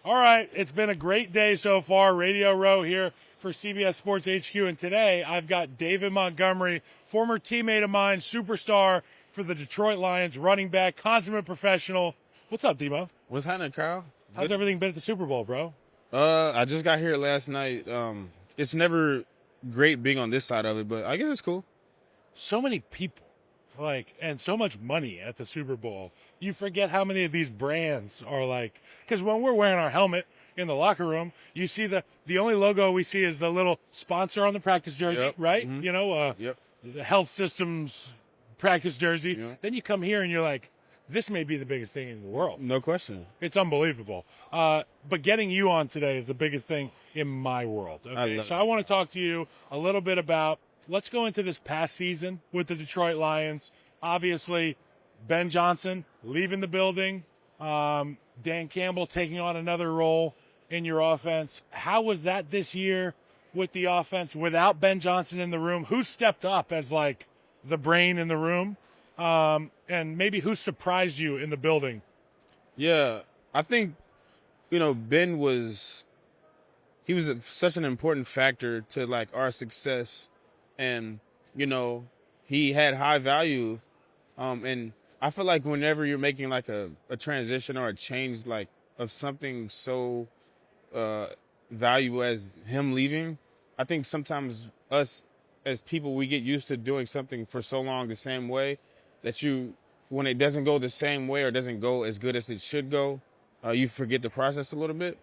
All right, it's been a great day so far. Radio Row here for CBS Sports HQ, and today I've got David Montgomery, former teammate of mine, superstar for the Detroit Lions, running back, consummate professional. What's up, Demo? What's happening, Kyle? How's everything been at the Super Bowl, bro? I just got here last night. It's never great being on this side of it, but I guess it's cool. So many people, and so much money at the Super Bowl. You forget how many of these brands are because when we're wearing our helmet in the locker room, you see the only logo we see is the little sponsor on the practice jersey, Yep. right? Mm-hmm. Yep. The health systems practice jersey. Yeah. Then you come here and you're like, this may be the biggest thing in the world. No question. It's unbelievable. But getting you on today is the biggest thing in my world. Okay? I want to talk to you a little bit about, let's go into this past season with the Detroit Lions. Obviously, Ben Johnson leaving the building, Dan Campbell taking on another role in your offense. How was that this year with the offense without Ben Johnson in the room? Who stepped up as the brain in the room? And maybe who surprised you in the building? Yeah, I think, Ben was such an important factor to our success, and he had high value, and I feel like whenever you're making a transition or a change of something so valuable as him leaving, I think sometimes us as people, we get used to doing something for so long the same way that when it doesn't go the same way or doesn't go as good as it should go, you forget the process a little bit.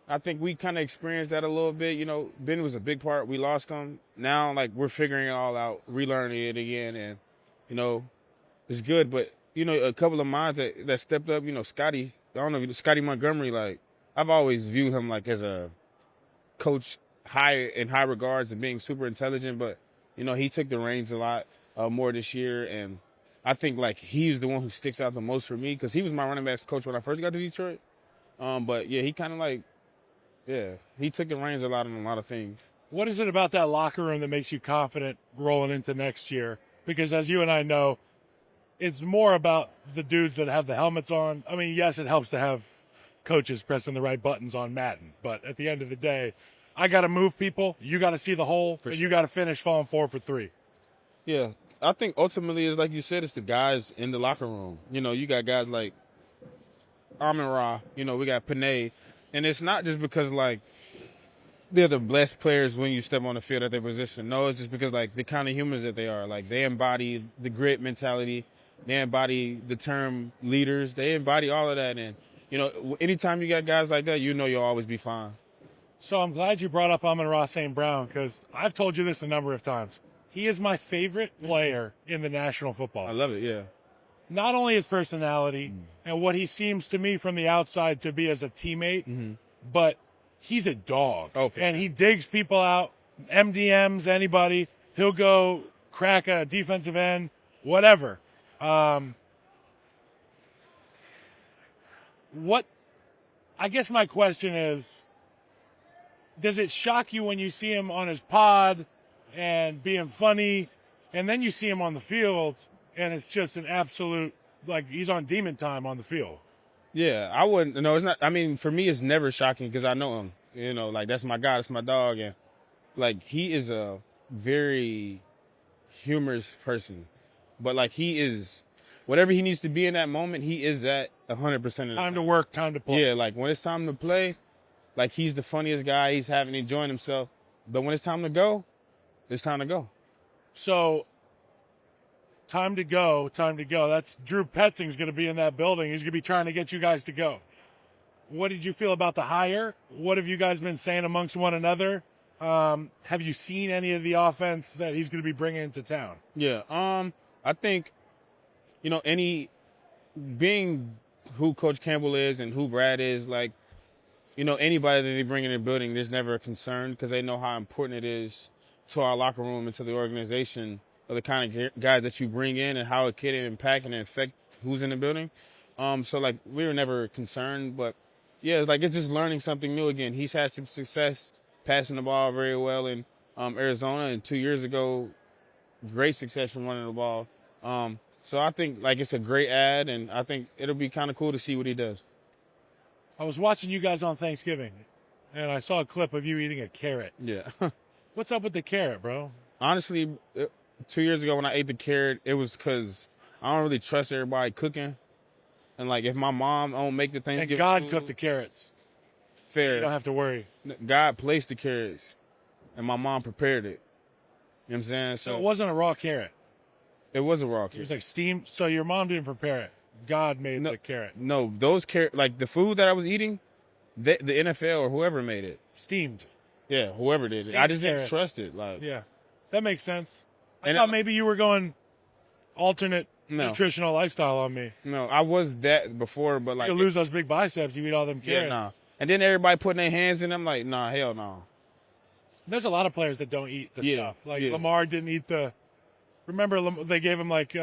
I think we kind of experienced that a little bit. Ben was a big part. We lost him. Now, we're figuring it all out, relearning it again, and, it's good. But, a couple of minds that stepped up, Scotty, I don't know, Scotty Montgomery, I've always viewed him as a coach in high regards and being super intelligent, but, he took the reins a lot more this year, and I think he's the one who sticks out the most for me because he was my running backs coach when I first got to Detroit. But yeah, he kind of he took the reins a lot on a lot of things. What is it about that locker room that makes you confident rolling into next year? Because as you and I know, it's more about the dudes that have the helmets on. I mean, yes, it helps to have coaches pressing the right buttons on Madden, but at the end of the day, I got to move people. You got to see the hole, and you got to finish falling 4 for 3. Yeah. I think ultimately, it's like you said, it's the guys in the locker room. You got guys like Amon-Ra, we got Panay. And it's not just because, they're the best players when you step on the field at their position. No, it's just because, the kind of humans that they are. They embody the grit mentality. They embody the term leaders. They embody all of that. And, anytime you got guys like that, you'll always be fine. So I'm glad you brought up Amon-Ra St. Brown because I've told you this a number of times. He is my favorite player in the National Football. I love it, yeah. Not only his personality and what he seems to me from the outside to be as a teammate, but he's a dog. Oh, for sure. He digs people out, MDMs, anybody. He'll go crack a defensive end, whatever. I guess my question is, does it shock you when you see him on his pod and being funny, and then you see him on the field, and it's just an absolute, he's on demon time on the field? Yeah, I wouldn't, no, it's not, I mean, for me, it's never shocking because I know him, that's my guy, that's my dog, and, he is a very humorous person, but, he is, whatever he needs to be in that moment, he is that 100% of the time. Time to work, time to play. Yeah, when it's time to play, he's the funniest guy, he's enjoying himself, but when it's time to go, it's time to go. So, time to go. That's Drew Petzing's going to be in that building. He's going to be trying to get you guys to go. What did you feel about the hire? What have you guys been saying amongst one another? Have you seen any of the offense that he's going to be bringing into town? Yeah, I think, being who Coach Campbell is and who Brad is, anybody that they bring in the building, there's never a concern because they know how important it is to our locker room and to the organization of the kind of guys that you bring in and how it can impact and affect who's in the building. So we were never concerned, but yeah, it's just learning something new again. He's had some success passing the ball very well in Arizona, and 2 years ago, great success from running the ball. So I think it's a great ad, and I think it'll be kind of cool to see what he does. I was watching you guys on Thanksgiving, and I saw a clip of you eating a carrot. Yeah. What's up with the carrot, bro? Honestly, 2 years ago when I ate the carrot, it was because I don't really trust everybody cooking. And, like, if my mom don't make the Thanksgiving And God food, cooked the carrots. fair. So you don't have to worry. God placed the carrots, and my mom prepared it. You know what I'm saying? So it wasn't a raw carrot. It was a raw It carrot. was like steamed. So your mom didn't prepare it. God made the carrot. No, those carrot, like the food that I was eating, the NFL or whoever made it. Steamed. Yeah, whoever did it. Steamed I just didn't carrots. trust it. Like, Yeah. That makes sense. I And thought maybe you were going alternate No. nutritional lifestyle on me. no, I was that before, but like, You lose those big biceps, you eat all them yeah, carrots. nah. And then everybody putting their hands in them, like, nah, hell no. There's a lot of players that don't eat the Yeah, stuff. Like yeah. Lamar didn't eat the. Remember, they gave him like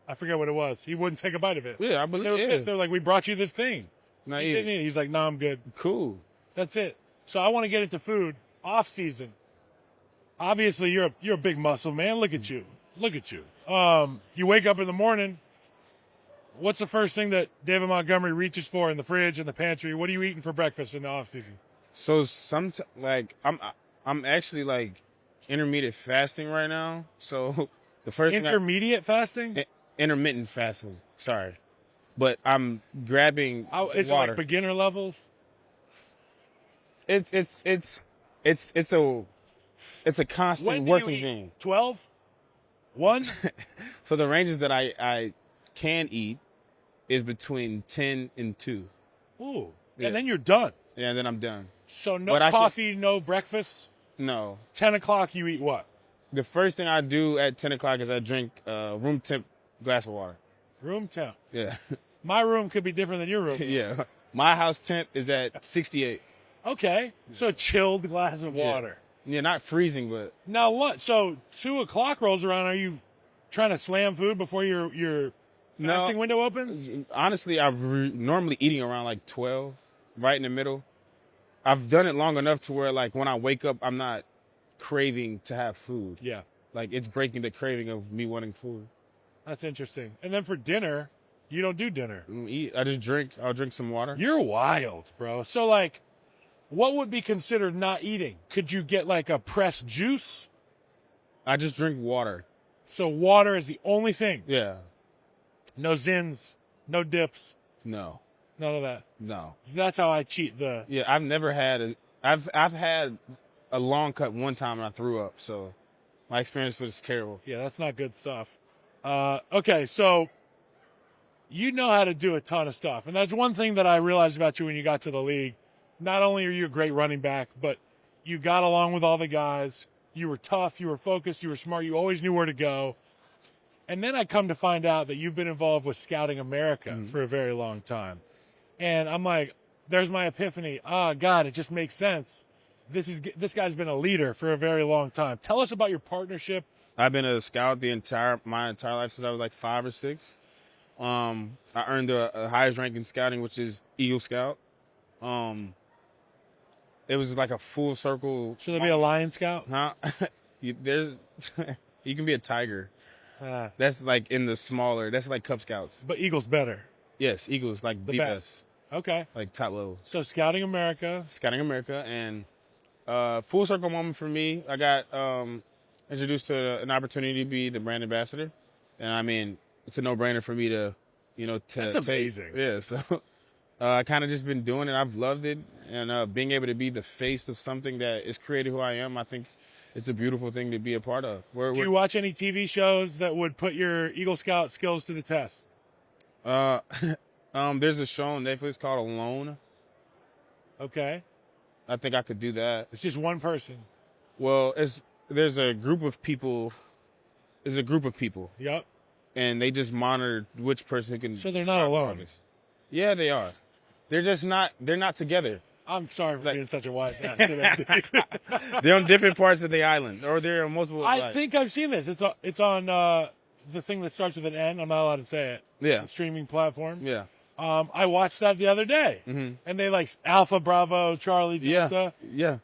I forget what it was. He wouldn't take a bite of it. Yeah, I They were believe. Yeah, pissed. They were like, "We brought you this thing." nah, He yeah. didn't eat it. He's like, "No, I'm good. Cool. That's it." So I want to get into food off season. Obviously, you're a big muscle man. Look at you. Look at you. You wake up in the morning. What's the first thing that David Montgomery reaches for in the fridge, in the pantry? What are you eating for breakfast in the off season? So like I'm actually like intermediate fasting right now. So the first thing Intermediate fasting? intermittent fasting. Sorry, but I'm grabbing It's water. like beginner levels. It's a constant When do working you eat? thing. 12? 1? So the ranges that I can eat is between 10 and 2. Ooh. Yeah. And then you're done. Yeah, and then I'm done. So no But I can- coffee, no breakfast. No. 10 o'clock, you eat what? The first thing I do at 10 o'clock is I drink room temp glass of water. Room temp. Yeah. My room could be different than your room. Yeah. My house temp is at 68. Okay. So a chilled glass of water. Yeah, not freezing, but Now what? So 2 o'clock rolls around. Are you trying to slam food before your No. fasting window opens? honestly, I'm normally eating around like 12, right in the middle. I've done it long enough to where, like, when I wake up, I'm not craving to have food. Yeah. Like, it's breaking the craving of me wanting food. That's interesting. And then for dinner, you don't do dinner. I just drink. I'll drink some water. You're wild, bro. So like, what would be considered not eating? Could you get like a pressed juice? I just drink water. So water is the only thing. Yeah. No zins, no dips, No. none of that. No. That's how I cheat the. Yeah, I've never had I've had a long cut one time and I threw up. So my experience was terrible. Yeah, that's not good stuff. Okay, so you know how to do a ton of stuff. And that's one thing that I realized about you when you got to the league. Not only are you a great running back, but you got along with all the guys. You were tough, you were focused, you were smart, you always knew where to go. And then I come to find out that you've been involved with Scouting America for a very long time. And I'm like, there's my epiphany. God, it just makes sense. This guy's been a leader for a very long time. Tell us about your partnership. I've been a scout my entire life since I was like 5 or 6. I earned the highest rank in scouting, which is Eagle Scout. It was like a full circle. Should there be a Lion Scout? Huh? You can be a tiger. Ah. That's like in the smaller. That's like Cub Scouts. But Eagle's better. Yes, Eagles like The the best. best, Okay. like top level. So Scouting America. Scouting America, and full circle moment for me. I got introduced to an opportunity to be the brand ambassador, and I mean it's a no-brainer for me to, That's take. amazing. Yeah, so I kind of just been doing it. I've loved it, and being able to be the face of something that is created who I am, I think it's a beautiful thing to be a part of. Do you watch any TV shows that would put your Eagle Scout skills to the test? There's a show on Netflix called Alone. Okay. I think I could do that. It's just one person. Well, there's a group of people. There's a group of people, Yep. and they just monitor which person can. So they're not start alone. farthest. Yeah, they are. They're just not. They're not together. I'm sorry for Like- being such a wise ass today. They're on different parts of the island, or they're on multiple. I think I've seen this. It's on the thing that starts with an N. I'm not allowed to say it. Yeah. The streaming platform. Yeah. I watched that the other day, and they like Alpha, Bravo, Charlie, Delta. Yeah.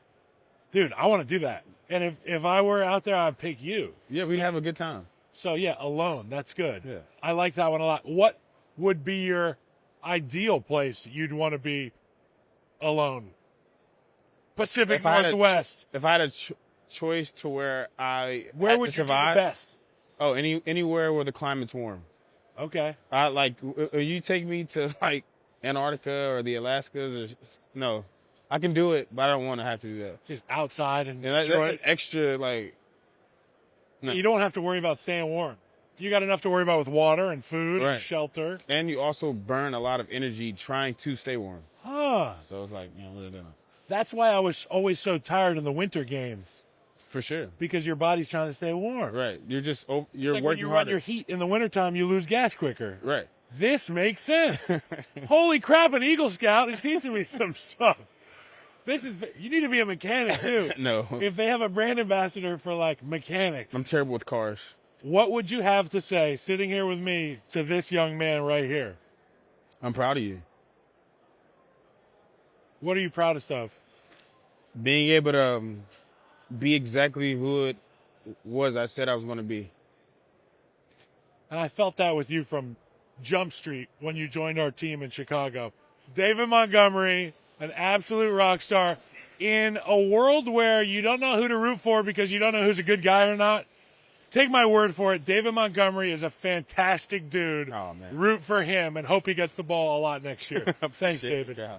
Dude, I want to do that. And if I were out there, I'd pick you. Yeah. We'd have a good time. So yeah, Alone. That's good. Yeah. I like that one a lot. What would be your ideal place you'd want to be alone? Pacific If I had Northwest. if I had a choice to where I Where had would to you survive, do the best? oh, anywhere where the climate's warm. Okay. I like you take me to like Antarctica or the Alaskas or no, I can do it, but I don't want to have to do that. Just outside in And that's Detroit. an extra like. No. You don't have to worry about staying warm. You got enough to worry about with water and food Right. and shelter. And you also burn a lot of energy trying to stay warm. Huh. So it's like, what are they doing? That's why I was always so tired in the winter games. For sure. Because your body's trying to stay warm. Right. You're just you're It's like working when you run harder. your heat in the wintertime, you lose gas quicker. Right. This makes sense. Holy crap, an Eagle Scout is teaching me some stuff. You need to be a mechanic too. No. If they have a brand ambassador for like mechanics, I'm terrible with cars. what would you have to say sitting here with me to this young man right here? I'm proud of you. What are you proudest of? Being able to be exactly who it was I said I was going to be. And I felt that with you from Jump Street when you joined our team in Chicago. David Montgomery, an absolute rock star. In a world where you don't know who to root for because you don't know who's a good guy or not, take my word for it, David Montgomery is a fantastic dude. Oh, man. Root for him and hope he gets the ball a lot next year. Thanks, David. Yeah.